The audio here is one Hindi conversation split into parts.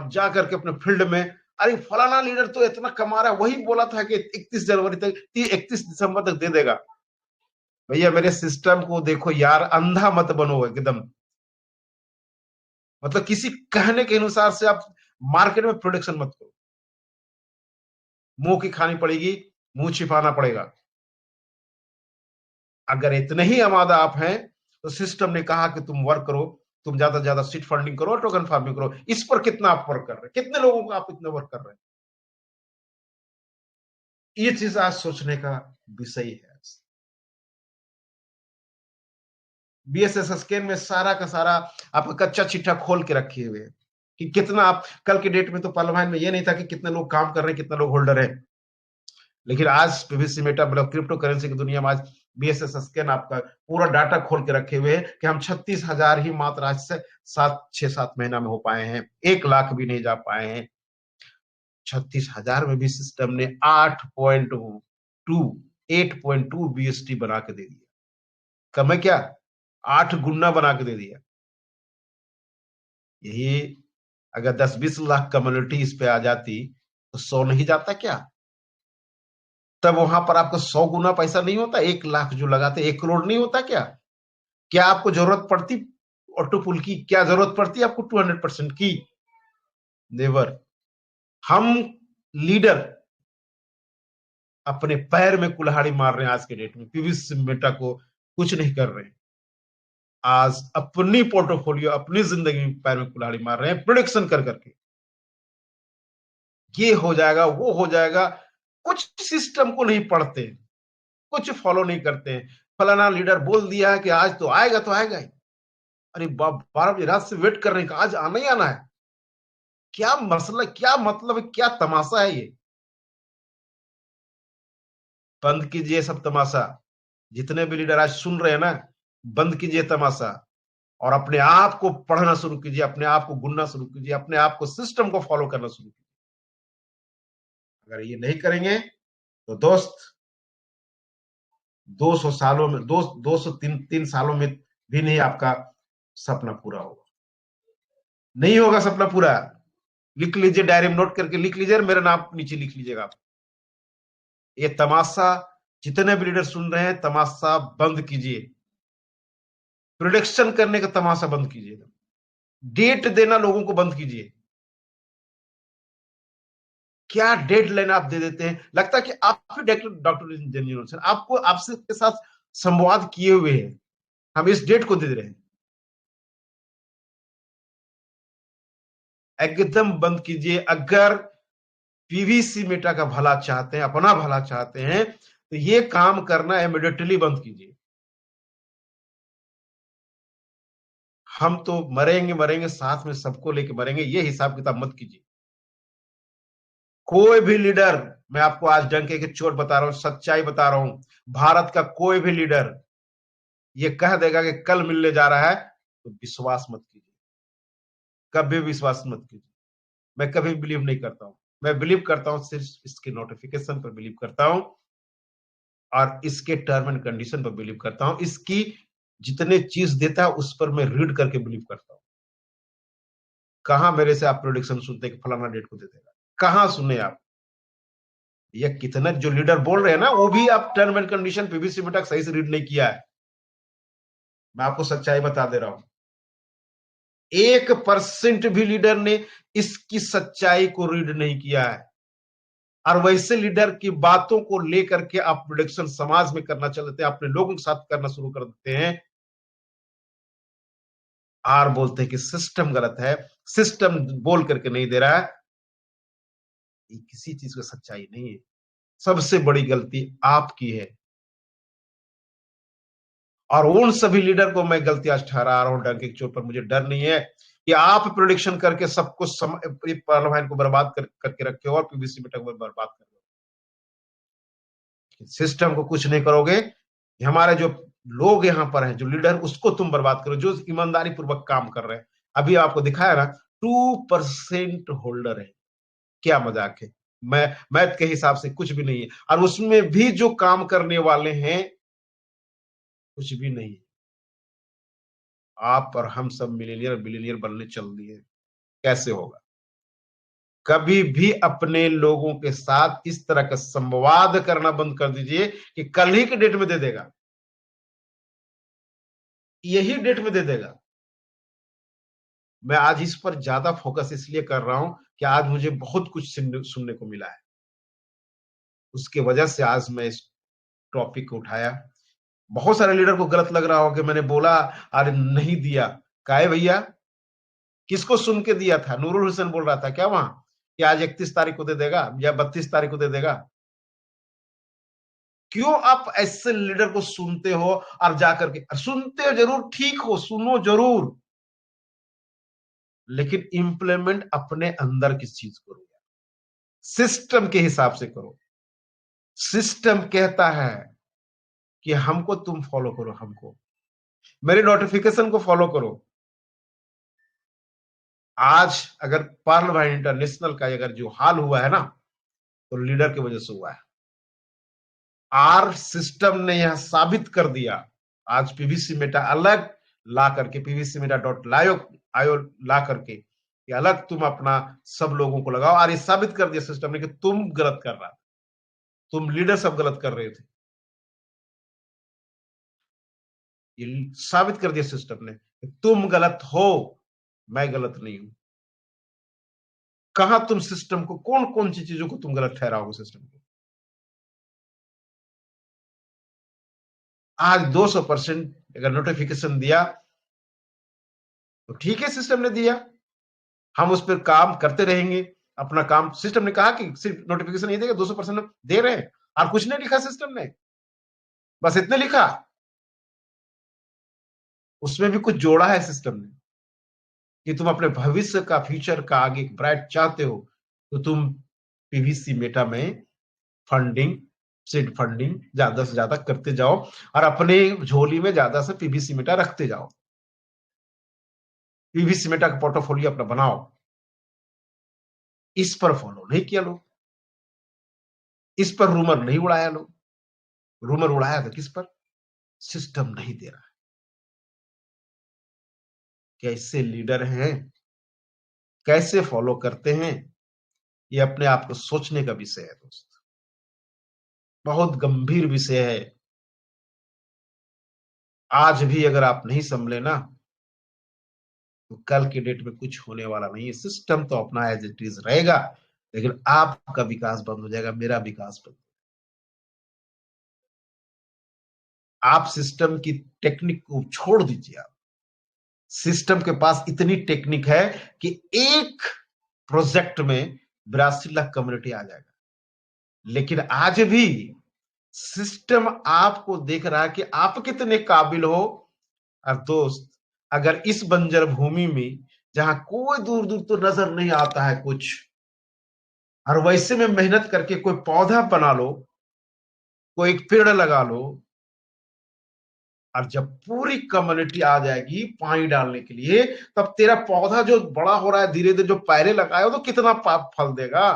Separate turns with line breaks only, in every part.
आप जा करके अपने फील्ड में, अरे फलाना लीडर तो इतना कमा रहा है, वही बोला था कि 31 जनवरी तक, 31 दिसंबर तक दे देगा। भैया मेरे सिस्टम को देखो यार, अंधा मत बनो एकदम। मतलब किसी कहने के अनुसार से आप मार्केट में प्रोडक्शन मत करो। मुंह की खानी पड़ेगी, मुंह छिपाना पड़ेगा। अगर इतने ही आमादा आप हैं तो सिस्टम ने कहा कि तुम वर्क करो, तुम ज्यादा से ज्यादा सीट फंडिंग करो, टोकन फार्मिंग करो। इस पर कितना आप वर्क कर रहे हैं, कितने लोगों को आप इतना वर्क कर रहे हैं? ये चीज आज सोचने का विषय है। बीएसएस स्कैन में सारा का सारा आपका कच्चा चिट्ठा खोल के रखे हुए हैं कि कितना आप, कल के डेट में तो पार्लियामेंट में ये नहीं था कि कितने लोग काम कर रहे हैं, कितने लोग होल्डर है। लेकिन आज पीवीसी मेटा मतलब क्रिप्टो करेंसी की दुनिया में आज बीएसएस स्कैन आपका पूरा डाटा खोल के रखे हुए हैं कि हम 36,000 ही मात्र आज से 6-7 महीना में हो पाए हैं, 1 लाख भी नहीं जा पाए हैं। 36,000 में भी सिस्टम ने 8.2 बीएसटी बना के दे दिया। कम है क्या? 8 गुना बना के दे दिया। यही अगर 10-20 लाख कम्युनिटी इस पे आ जाती तो 100 नहीं जाता क्या? तब वहां पर आपको 100 गुना पैसा नहीं होता? 1 लाख जो लगाते 1 करोड़ नहीं होता क्या? क्या आपको जरूरत पड़ती ऑटो पुल की? क्या जरूरत पड़ती आपको 200% की? नेवर। हम लीडर अपने पैर में कुल्हाड़ी मार रहे हैं आज के डेट में, पीवी मेटा को कुछ नहीं कर रहे हैं। आज अपनी पोर्टोफोलियो, अपनी जिंदगी में पैर में कुल्हाड़ी मार रहे हैं प्रोडिक्शन कर करके। ये हो जाएगा, वो हो जाएगा। कुछ सिस्टम को नहीं पढ़ते, कुछ फॉलो नहीं करते हैं। फलाना लीडर बोल दिया है कि आज तो आएगा ही। अरे 12 बजे रात से वेट कर रहे हैं कि आज आना ही आना है। क्या मसला, क्या मतलब है, क्या तमाशा है ये? बंद कीजिए सब तमाशा। जितने भी लीडर आज सुन रहे हैं ना, बंद कीजिए तमाशा और अपने आप को पढ़ना शुरू कीजिए, अपने आप को गुनना शुरू कीजिए, अपने आप को सिस्टम को फॉलो करना शुरू कीजिए। अगर ये नहीं करेंगे तो दोस्त, 200 सालों में, 203 सालों में भी नहीं आपका सपना पूरा होगा। नहीं होगा सपना पूरा। लिख लीजिए, डायरी में नोट करके लिख लीजिए, मेरा नाम नीचे लिख लीजिएगा आप। ये तमाशा, जितने भी लीडर सुन रहे हैं, तमाशा बंद कीजिए। प्रोडिक्शन करने का तमाशा बंद कीजिए। डेट देना लोगों को बंद कीजिए। क्या डेडलाइन आप दे देते हैं, लगता है कि आप भी डॉक्टर इंजीनियर आपको, आपसे के साथ संवाद किए हुए हैं, हम इस डेट को दे रहे हैं। एकदम बंद कीजिए। अगर पीवीसी मेटा का भला चाहते हैं, अपना भला चाहते हैं, तो ये काम करना इमीडिएटली बंद कीजिए। हम तो मरेंगे मरेंगे साथ में, सबको लेके मरेंगे, ये हिसाब किताब मत कीजिए। कोई भी लीडर, मैं आपको आज डंके के चोट बता रहा हूं, सच्चाई बता रहा हूं, भारत का कोई भी लीडर ये कह देगा कि कल मिलने जा रहा है, तो विश्वास मत कीजिए। कभी विश्वास मत कीजिए। मैं कभी बिलीव नहीं करता हूं। मैं बिलीव करता हूं सिर्फ इसके नोटिफिकेशन पर बिलीव करता हूं और इसके टर्म एंड कंडीशन पर बिलीव करता हूं। इसकी जितने चीज देता है उस पर मैं रीड करके बिलीव करता हूं। कहां मेरे से आप प्रोडिक्शन सुनते कि फलाना डेट को दे देगा? कहां सुने आप? ये कितने जो लीडर बोल रहे हैं ना, वो भी आप टर्म एंड कंडीशन पीवीसी में तक सही से रीड नहीं किया है। मैं आपको सच्चाई बता दे रहा हूं। 1% भी लीडर ने इसकी सच्चाई को रीड नहीं किया है। और वैसे लीडर की बातों को लेकर के आप प्रोडिक्शन समाज में करना चलते हैं, अपने लोगों के साथ करना शुरू कर देते हैं और बोलते हैं कि सिस्टम गलत है, सिस्टम बोल करके नहीं दे रहा है। ये किसी चीज की सच्चाई नहीं है। सबसे बड़ी गलती आपकी है। और उन सभी लीडर को मैं गलती आज ठहरा रहा हूं, डंके की चोट पर। मुझे डर नहीं है कि आप प्रोडिक्शन करके सबको पार्लियामेंट को बर्बाद करके रखे हो और पीवीसी मीटर को बर्बाद कर रहे हो। सिस्टम को कुछ नहीं करोगे। हमारे जो लोग यहाँ पर हैं, जो लीडर, उसको तुम बर्बाद करो, जो ईमानदारी पूर्वक काम कर रहे हैं। अभी आपको दिखाया ना, 2% होल्डर है। क्या मजाक है? मैं मैथ के हिसाब से कुछ भी नहीं है, और उसमें भी जो काम करने वाले हैं कुछ भी नहीं है। आप और हम सब मिलीनियर बिलीनियर बनने चल दिए, कैसे होगा? कभी भी अपने लोगों के साथ इस तरह का संवाद करना बंद कर दीजिए कि कल ही के डेट में दे देगा, यही डेट में दे देगा। मैं आज इस पर ज्यादा फोकस इसलिए कर रहा हूं कि आज मुझे बहुत कुछ सुनने को मिला है, उसके वजह से आज मैं इस टॉपिक को उठाया। बहुत सारे लीडर को गलत लग रहा हो कि मैंने बोला अरे नहीं दिया। काहे भैया, किसको सुन के दिया था? नूरुल हुसैन बोल रहा था क्या वहां कि आज 31 तारीख को दे देगा या 32 तारीख को दे देगा? क्यों आप ऐसे लीडर को सुनते हो और जाकर के सुनते हो? जरूर ठीक हो, सुनो जरूर, लेकिन इंप्लीमेंट अपने अंदर किस चीज करो? सिस्टम के हिसाब से करो। सिस्टम कहता है कि हमको तुम फॉलो करो, हमको मेरे नोटिफिकेशन को फॉलो करो। आज अगर पर्ल भाई इंटरनेशनल का अगर जो हाल हुआ है ना, तो लीडर की वजह से हुआ है। आर सिस्टम ने यह साबित कर दिया। आज पीवीसी मेटा अलग ला करके, पीवीसी मेटा डॉट लायो आयो ला करके कि अलग तुम अपना सब लोगों को लगाओ, और ये साबित कर दिया सिस्टम ने कि तुम गलत कर रहा, तुम लीडर सब गलत कर रहे थे। ये साबित कर दिया सिस्टम ने कि तुम गलत हो, मैं गलत नहीं हूं। कहां तुम सिस्टम को, कौन कौन सी चीजों को तुम गलत ठहराओगे सिस्टम को? आज 200% अगर नोटिफिकेशन दिया तो ठीक है, सिस्टम ने दिया, हम उस पर काम करते रहेंगे। अपना काम सिस्टम ने कहा कि सिर्फ नोटिफिकेशन नहीं देगा, 200% दे रहे हैं, और कुछ नहीं लिखा सिस्टम ने, बस इतने लिखा। उसमें भी कुछ जोड़ा है सिस्टम ने कि तुम अपने भविष्य का, फ्यूचर का आगे ब्राइट चाहते हो, तो तुम पीवीसी मेटा में फंडिंग, सीड फंडिंग ज्यादा से ज्यादा करते जाओ और अपने झोली में ज्यादा से पीवीसी मेटा रखते जाओ। पीवीसी मेटा का पोर्टफोलियो अपना बनाओ। इस पर फॉलो नहीं किया लोग, इस पर रूमर नहीं उड़ाया लोग। रूमर उड़ाया था किस पर? सिस्टम नहीं दे रहा। कैसे लीडर हैं, कैसे फॉलो करते हैं, ये अपने आप को सोचने का विषय है दोस्त, बहुत गंभीर विषय है। आज भी अगर आप नहीं संभले ना, तो कल के डेट में कुछ होने वाला नहीं है। सिस्टम तो अपना एज इट इज रहेगा, लेकिन आपका विकास बंद हो जाएगा, मेरा विकास बंद। आप सिस्टम की टेक्निक को छोड़ दीजिए। आप सिस्टम के पास इतनी टेक्निक है कि एक प्रोजेक्ट में 82 लाख कम्युनिटी आ जाएगा। लेकिन आज भी सिस्टम आपको देख रहा है कि आप कितने काबिल हो। और दोस्त, अगर इस बंजर भूमि में जहां कोई दूर दूर तो नजर नहीं आता है कुछ, और वैसे में मेहनत करके कोई पौधा बना लो, कोई एक पेड़ लगा लो, और जब पूरी कम्युनिटी आ जाएगी पानी डालने के लिए, तब तेरा पौधा जो बड़ा हो रहा है धीरे धीरे, जो पैरे लगाए हो, तो कितना फल देगा?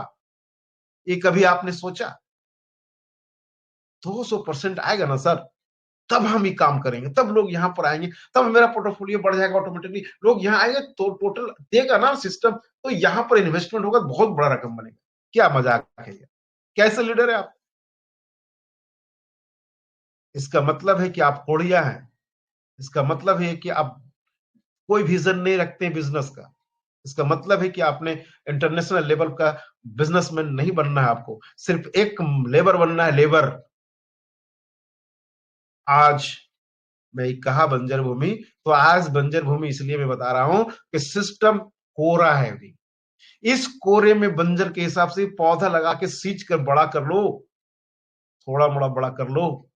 ये कभी आपने सोचा? 200% आएगा ना सर, तब हम ही काम करेंगे, तब लोग यहाँ पर आएंगे, तब मेरा पोर्टफोलियो बढ़ जाएगा ऑटोमेटिकली। लोग यहाँ आएंगे तो टोटल देगा ना सिस्टम, तो यहाँ पर इन्वेस्टमेंट होगा, बहुत बड़ा रकम बनेगा। क्या मजाक है ये? कैसे लीडर है आप? इसका मतलब है कि आप कोढ़िया हैं। इसका मतलब है कि आप कोई विजन नहीं रखते बिजनेस का। इसका मतलब है कि आपने इंटरनेशनल लेवल का बिजनेसमैन नहीं बनना है, आपको सिर्फ एक लेबर बनना है, लेबर। आज मैं कहा बंजर भूमि, तो आज बंजर भूमि इसलिए मैं बता रहा हूं कि सिस्टम कोरा है अभी। इस कोरे में बंजर के हिसाब से पौधा लगा के सींच कर बड़ा कर लो, थोड़ा मोड़ा बड़ा कर लो,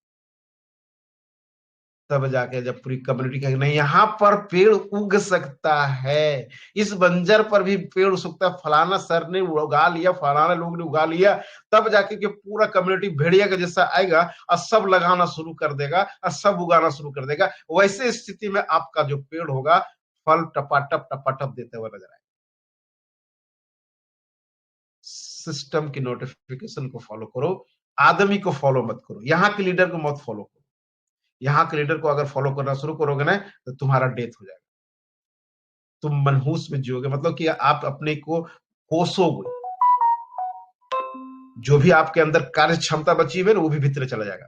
तब जाके जब पूरी कम्युनिटी कहेगी नहीं यहाँ पर पेड़ उग सकता है, इस बंजर पर भी पेड़ उग सकता है, फलाना सर ने उगा लिया, फलाना लोग ने उगा लिया, तब जाके कि पूरा कम्युनिटी भेड़िया का जैसा आएगा और सब लगाना शुरू कर देगा और सब उगाना शुरू कर देगा। वैसे स्थिति में आपका जो पेड़ होगा, फल टपाटप टपाटप देते हुए नजर आएगा। सिस्टम की नोटिफिकेशन को फॉलो करो, आदमी को फॉलो मत करो, यहाँ के लीडर को मत फॉलो करो। यहाँ के लीडर को अगर फॉलो करना शुरू करोगे ना, तो तुम्हारा डेथ हो जाएगा। तुम मनहूस में जियोगे, मतलब कि आप अपने को कोसोगे। जो भी आपके अंदर कार्य क्षमता बची हुई है ना, वो भी भीतर चला जाएगा,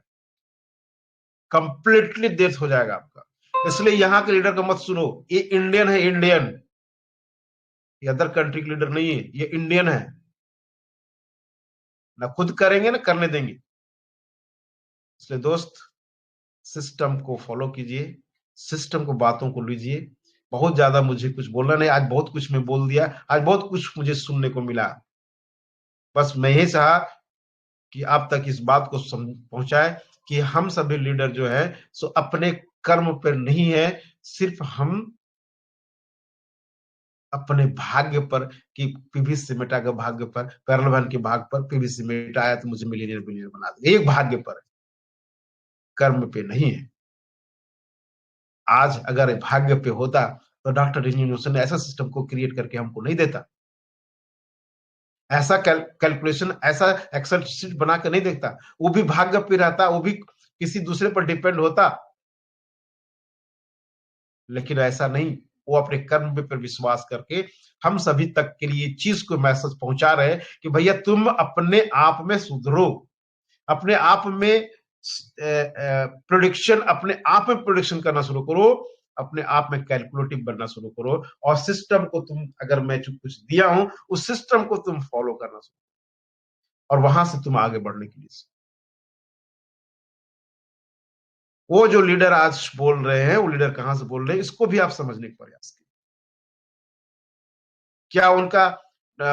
कंप्लीटली डेथ हो जाएगा आपका। इसलिए यहां के लीडर को मत सुनो, ये इंडियन है, इंडियन, ये अदर कंट्री के लीडर नहीं है, ये इंडियन है। ना खुद करेंगे ना करने देंगे। इसलिए दोस्त, सिस्टम को फॉलो कीजिए, सिस्टम को बातों को लीजिए। बहुत ज्यादा मुझे कुछ बोलना नहीं, आज बहुत कुछ मैं बोल दिया, आज बहुत कुछ मुझे सुनने को मिला। बस मैं यही चाहा कि आप तक इस बात को पहुंचाए कि हम सभी लीडर जो है सो अपने कर्म पर नहीं है, सिर्फ हम अपने भाग्य पर, कि पीवी सिमेटा के भाग्य पर, पैरलवन के भाग्य पर, पीवी सिमेटा आया तो मुझे मिलीनियर बिलियनियर बना देगा, एक भाग्य पर, कर्म पे नहीं है। आज अगर भाग्य पे होता तो डॉक्टर इंजीनियर ने ऐसा सिस्टम को क्रिएट करके हमको नहीं देता, ऐसा कैलकुलेशन, ऐसा एक्सेल शीट बना के नहीं देखता। वो भी भाग्य पे रहता, वो भी किसी दूसरे पर डिपेंड होता, लेकिन ऐसा नहीं। वो अपने कर्म पर विश्वास करके हम सभी तक के लिए चीज को मैसेज पहुंचा रहे हैं कि भैया तुम अपने आप में सुधरो, अपने आप में प्रोडिक्शन, अपने आप में प्रोडिक्शन करना शुरू करो, अपने आप में कैलकुलेटिव बनना शुरू करो, और सिस्टम को तुम, अगर मैं जो कुछ दिया हूं उस सिस्टम को तुम फॉलो करना शुरू, और वहां से तुम आगे बढ़ने के लिए। वो जो लीडर आज बोल रहे हैं, वो लीडर कहां से बोल रहे हैं, इसको भी आप समझने का प्रयास कीजिए। क्या उनका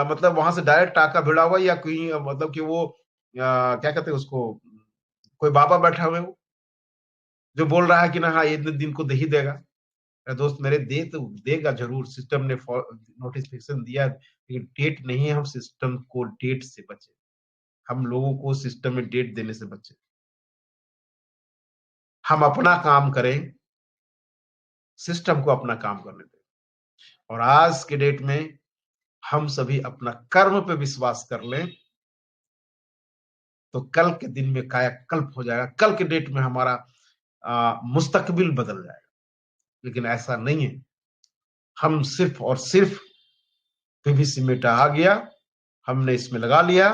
मतलब वहां से डायरेक्ट टाका भिड़ा हुआ, या कोई मतलब कि वो क्या कहते हैं उसको, कोई बाबा बैठा हुआ है वो, जो बोल रहा है कि ना हाँ ये दिन को दे ही देगा। दोस्त मेरे, दे तो देगा जरूर, सिस्टम ने नोटिफिकेशन दिया, लेकिन डेट नहीं है। हम सिस्टम को डेट से बचे, हम लोगों को सिस्टम में डेट देने से बचे। हम अपना काम करें, सिस्टम को अपना काम करने दें। और आज के डेट में हम सभी अपना कर्म पे विश्वास कर लें, तो कल के दिन में कायाकल्प हो जाएगा, कल के डेट में हमारा मुस्तकबिल बदल जाएगा। लेकिन ऐसा नहीं है, हम सिर्फ और सिर्फ पीवीसी मेटा आ गया, हमने इसमें लगा लिया,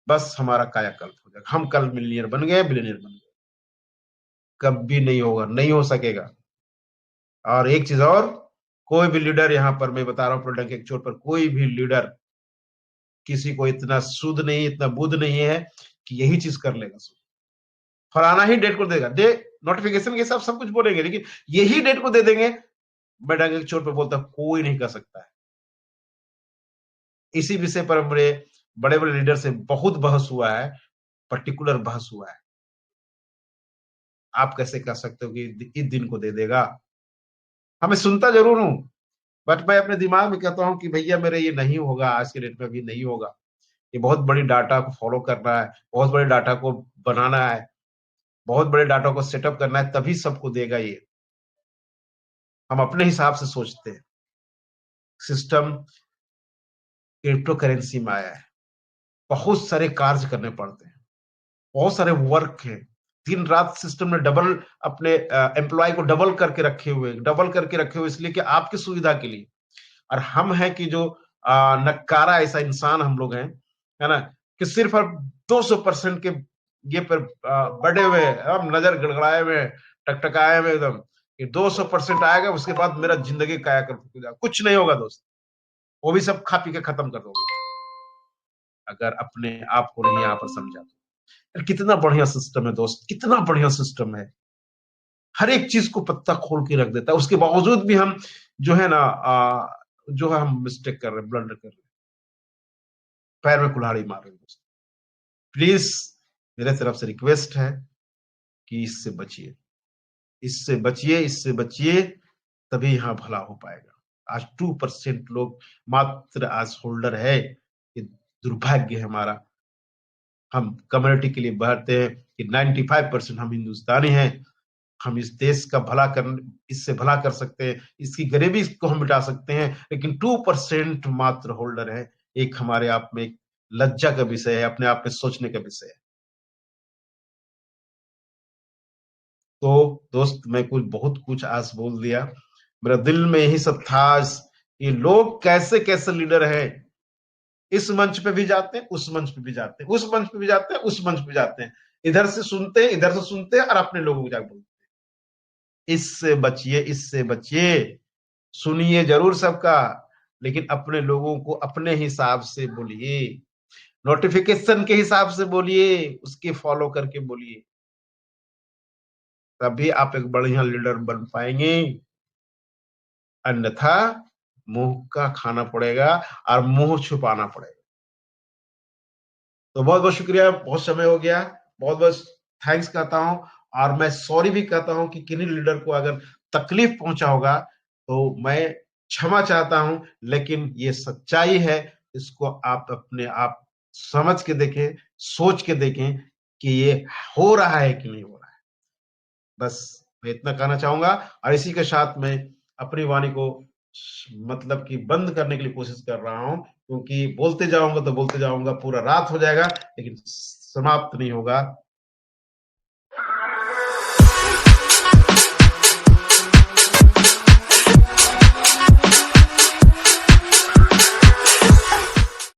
बस हमारा कायाकल्प हो जाएगा, हम कल मिलियनियर बन गए, बिलियनियर बन गए। कभी नहीं होगा, नहीं हो सकेगा। और एक चीज और, कोई भी लीडर, यहां पर मैं बता रहा हूं प्रोडक्ट के छोर पर, कोई भी लीडर किसी को इतना शुद्ध नहीं, इतना बुद्ध नहीं है कि यही चीज कर लेगा। फलाना ही डेट को देगा, डे नोटिफिकेशन के हिसाब सब कुछ बोलेंगे, लेकिन यही डेट को दे देंगे, मैं डंके के चोर पर बोलता कोई नहीं कर सकता है। इसी विषय पर मेरे बड़े बड़े लीडर से बहुत बहस हुआ है, पर्टिकुलर बहस हुआ है। आप कैसे कर सकते हो कि इस दिन को दे देगा? हमें सुनता जरूर हूं, बट मैं अपने दिमाग में कहता हूं कि भैया मेरे ये नहीं होगा, आज के डेट में अभी नहीं होगा। ये बहुत बड़ी डाटा को फॉलो करना है, बहुत बड़े डाटा को बनाना है, बहुत बड़े डाटा को सेटअप करना है, तभी सबको देगा ये। हम अपने हिसाब से सोचते हैं। सिस्टम क्रिप्टो करेंसी में आया है, बहुत सारे कार्य करने पड़ते हैं, बहुत सारे वर्क है, दिन रात सिस्टम ने डबल अपने एम्प्लॉय को डबल करके रखे हुए, इसलिए कि आपकी सुविधा के लिए। और हम हैं कि जो नकारा ऐसा इंसान हम लोग हैं, है ना, कि सिर्फ अब 200% के ये पर बढ़े हुए, हम नजर गड़गड़ाए हुए, टकटकाए हुए एकदम, कि 200% आएगा, उसके बाद मेरा जिंदगी कायाकल्प, कुछ नहीं होगा दोस्त, वो भी सब खा पी के खत्म कर दोगे, अगर अपने आप को नहीं यहाँ पर समझा तो। कितना बढ़िया सिस्टम है दोस्त, कितना बढ़िया सिस्टम है, हर एक चीज को पत्ता खोल के रख देता है, उसके बावजूद भी हम जो है ना जो है हम मिस्टेक कर रहे हैं, ब्लंडर कर रहे हैं, पैर में कुल्हाड़ी मार रहे हैं दोस्त। प्लीज मेरे तरफ से रिक्वेस्ट है कि इससे बचिए, इससे बचिए, इससे बचिए, तभी यहां भला हो पाएगा। आज 2% लोग मात्र आज होल्डर है, ये दुर्भाग्य है हमारा। हम कम्युनिटी के लिए बढ़ते हैं कि 95% हम हिंदुस्तानी हैं, हम इस देश का भला कर, इससे भला कर सकते हैं, इसकी गरीबी को हम मिटा सकते हैं, लेकिन 2% मात्र होल्डर है। एक हमारे आप में एक लज्जा का विषय है, अपने आप में सोचने का विषय है। तो दोस्त, मैं कुछ बहुत कुछ आज बोल दिया, मेरा दिल में यही सब था, ये लोग कैसे कैसे लीडर हैं, इस मंच पे भी जाते हैं, उस मंच पे भी जाते हैं, उस मंच पे भी जाते हैं, उस मंच पे जाते हैं, इधर से सुनते हैं, इधर से सुनते हैं और अपने लोगों को जाकर बोलते हैं। इससे बचिए, इससे बचिए। सुनिए जरूर सबका, लेकिन अपने लोगों को अपने हिसाब से बोलिए, नोटिफिकेशन के हिसाब से बोलिए, उसके फॉलो करके बोलिए, तभी आप एक बढ़िया लीडर बन पाएंगे। अन्यथा मुंह का खाना पड़ेगा और मुंह छुपाना पड़ेगा। तो बहुत बहुत शुक्रिया, बहुत समय हो गया, बहुत बहुत थैंक्स कहता हूं। और मैं सॉरी भी कहता हूं कि किन्हीं लीडर को अगर तकलीफ पहुंचा होगा तो मैं क्षमा चाहता हूं, लेकिन ये सच्चाई है। इसको आप अपने आप समझ के देखें, सोच के देखें कि ये हो रहा है कि नहीं हो रहा है। बस मैं इतना कहना चाहूंगा, और इसी के साथ मैं अपनी वाणी को मतलब कि बंद करने के लिए कोशिश कर रहा हूं, क्योंकि बोलते जाऊंगा तो बोलते जाऊंगा, पूरा रात हो जाएगा, लेकिन समाप्त नहीं होगा।